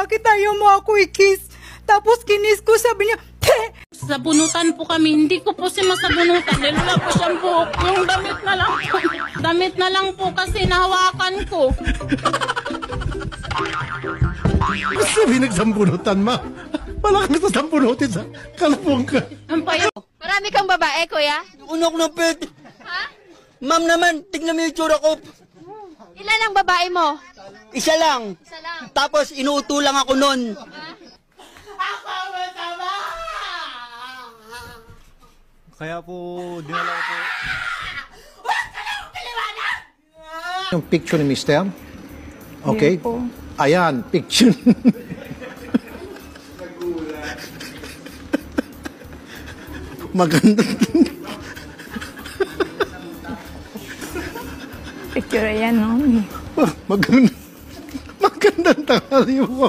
bakit ayaw mo ako i-kiss? Tapos kinis ko, sabi niya, te! Sabunutan po kami. Hindi ko po siya masabunutan. Dahil wala po siyang buhok. Yung damit na lang po. Damit na lang po kasi nahawakan ko. Sabi nagsampunutan, ma. Wala kami sa sampunutin sa kalapong ka. Ang payo. Marami kang babae, kuya? Unak na pet. Ha? Ma'am naman, tignan mo yung tsura ko. Ilan ang babae mo? Isa lang. Isa lang. Tapos inuuto lang ako nun. Kaya po, dinala ko po. Yung picture ni Mister. Okay. Ayan, picture. Maganda. Picture yan, no? Maganda. Magandang tanghali mo.